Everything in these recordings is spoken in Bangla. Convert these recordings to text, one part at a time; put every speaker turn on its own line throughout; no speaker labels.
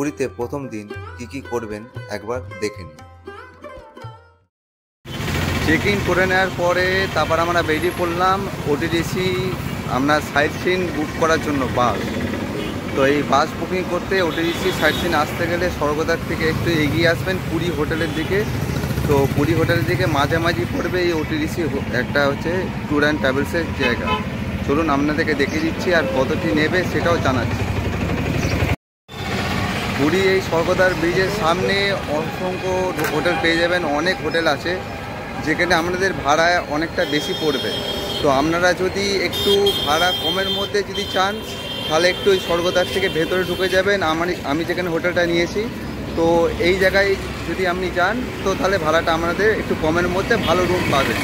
পুরীতে প্রথম দিন কি করবেন একবার দেখে নিন। চেক ইন করে নেওয়ার পরে তারপর আমরা বেরিয়ে পড়লাম ওটিডিসি আপনার সাইট সিন বুক করার জন্য বাস। তো এই বাস বুকিং করতে ওটিডিসি সাইট সিন আসতে গেলে স্বর্গদ্বার থেকে একটু এগিয়ে আসবেন পুরী হোটেলের দিকে। তো পুরী হোটেলের দিকে মাঝামাঝি পড়বে এই ওটিডিসি একটা হচ্ছে ট্যুর অ্যান্ড ট্রাভেলসের জায়গা। চলুন আপনাদেরকে দেখিয়ে দিচ্ছি আর কতটি নেবে সেটাও জানাচ্ছি। পুরী এই স্বর্গদ্বার ব্রিজের সামনে অসংখ্য হোটেল পেয়ে যাবেন, অনেক হোটেল আছে যেখানে আপনাদের ভাড়া অনেকটা বেশি পড়বে। তো আপনারা যদি একটু ভাড়া কমের মধ্যে যদি চান তাহলে একটু ওই স্বর্গদ্বার থেকে ভেতরে ঢুকে যাবেন। আমি যেখানে হোটেলটা নিয়েছি তো এই জায়গায় যদি আপনি যান তো তাহলে ভাড়াটা আপনাদের একটু কমের মধ্যে ভালো রুম পাবেন,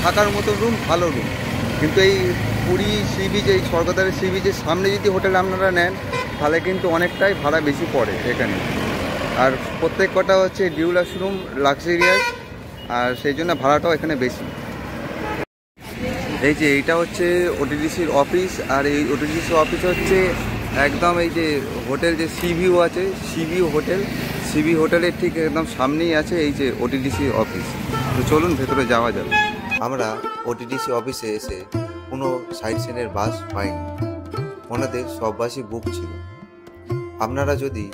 থাকার মতো রুম, ভালো রুম। কিন্তু এই পুরী সি বিচ এই স্বর্গদ্বারের সি বিচের সামনে যদি হোটেল আপনারা নেন তাহলে কিন্তু অনেকটাই ভাড়া বেশি পড়ে এখানে। আর প্রত্যেক কটা হচ্ছে ডিউলাক্স রুম, লাক্সারিয়াস, আর সেই জন্য ভাড়াটাও এখানে বেশি। এই যে এইটা হচ্ছে ওটিডিসির অফিস, আর এই ওটিডিসি অফিস হচ্ছে একদম এই যে হোটেল যে সিভিউ আছে, সিভিউ হোটেলের ঠিক একদম সামনেই আছে এই যে ওটিডিসি অফিস। তো চলুন ভেতরে যাওয়া যাবে। আমরা ওটিডিসি অফিসে এসে কোনো সাইট সিনের বাস পাইনি, ওনাদের সব বাসই বুক ছিল। আপনারা যদি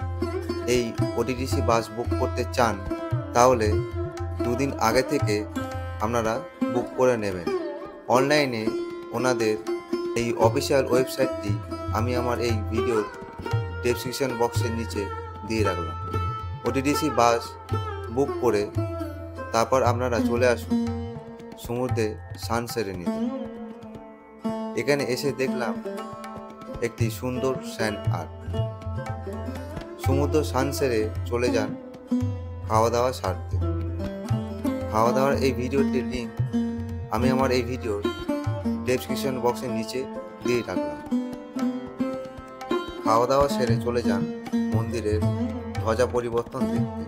এই ওটিডিসি বাস বুক করতে চান তাহলে দুদিন আগে থেকে আপনারা বুক করে নেবেন। অনলাইনে ওনাদের এই অফিসিয়াল ওয়েবসাইটটি আমি আমার এই ভিডিওর ডেসক্রিপশন বক্সের নিচে দিয়ে রাখলাম। ওটিডিসি বাস বুক করে তারপর আপনারা চলে আসুন সমুদ্রে সানসেটে নিতে। এখানে এসে দেখলাম একটি সুন্দর স্যান্ড আর্ট। সমুদ্র সানসেটে চলে যান খাওয়া দাওয়া সারতে। খাওয়া দাওয়ার এই ভিডিওটির লিঙ্ক আমি আমার এই ভিডিওর ডেসক্রিপশন বক্সের নিচে দিয়ে রাখলাম। খাওয়া দাওয়া সেরে চলে যান মন্দিরের ধ্বজা পরিবর্তন দেখতে।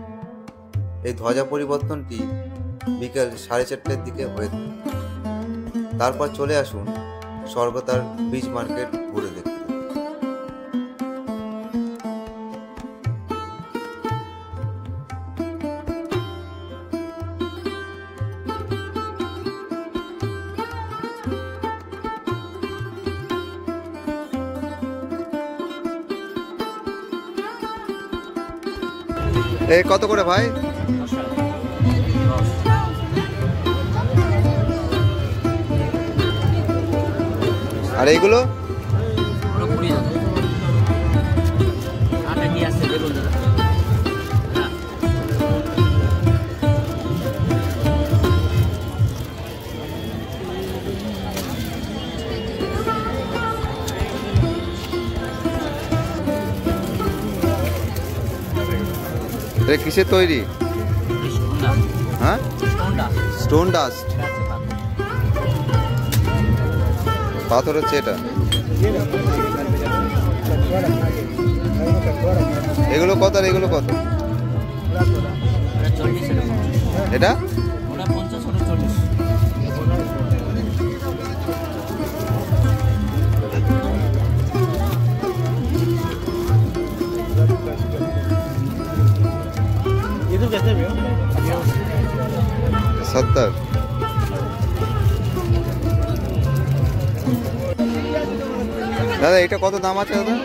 এই ধ্বজা পরিবর্তনটি বিকেল 4:30টার দিকে হয়ে থাকে। তারপর চলে আসুন স্বর্গদ্বার বিচ মার্কেট ঘুরে দেখতে। এই কত করে ভাই? আর এইগুলো কিসের তৈরি? হ্যাঁ, স্টোন ডাস্ট, পাথর হচ্ছে এটা। এগুলো কত আর এগুলো কত? এটা
कैसे भी हो
70। দাদা এটা কত দাম আছে দাদা?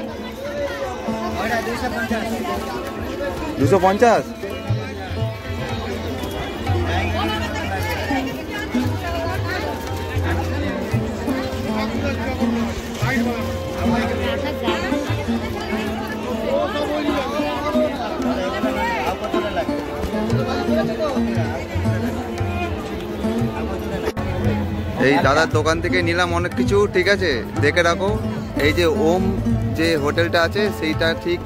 250। এই দাদার দোকান থেকে নিলাম অনেক কিছু, ঠিক আছে দেখে রাখো। এই যে ওম যে হোটেলটা আছে সেইটা ঠিক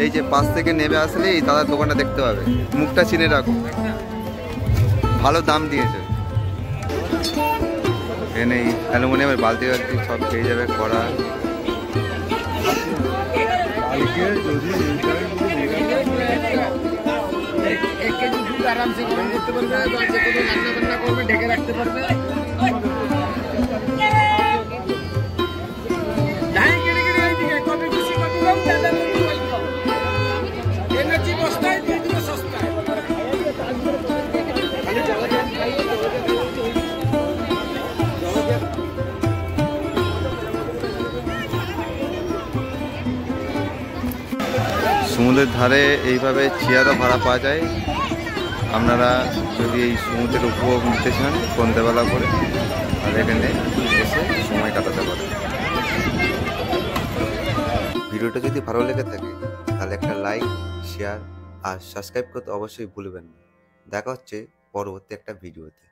এই যে পাশ থেকে নেমে আসলে এই দাদার দোকানটা দেখতে পাবে, মুখটা চিনে রাখো, ভালো দাম দিয়েছে। এখানে অ্যালুমিনিয়ামের বালতি বালতি সব পেয়ে যাবে, কড়া।
आराम से करते पारबे ढेके राखते पारबे।
সমুদ্রের ধারে এইভাবে চেয়ারও ভাড়া পাওয়া যায়। আপনারা যদি এই সমুদ্রের উপভোগ নিতে চান সন্ধ্যেবেলা করে, তাহলে এখানে এসে সময় কাটাতে পারেন। ভিডিওটা যদি ভালো লেগে থাকে তাহলে একটা লাইক, শেয়ার আর সাবস্ক্রাইব করতে অবশ্যই ভুলবেন না। দেখা হচ্ছে পরবর্তী একটা ভিডিওতে।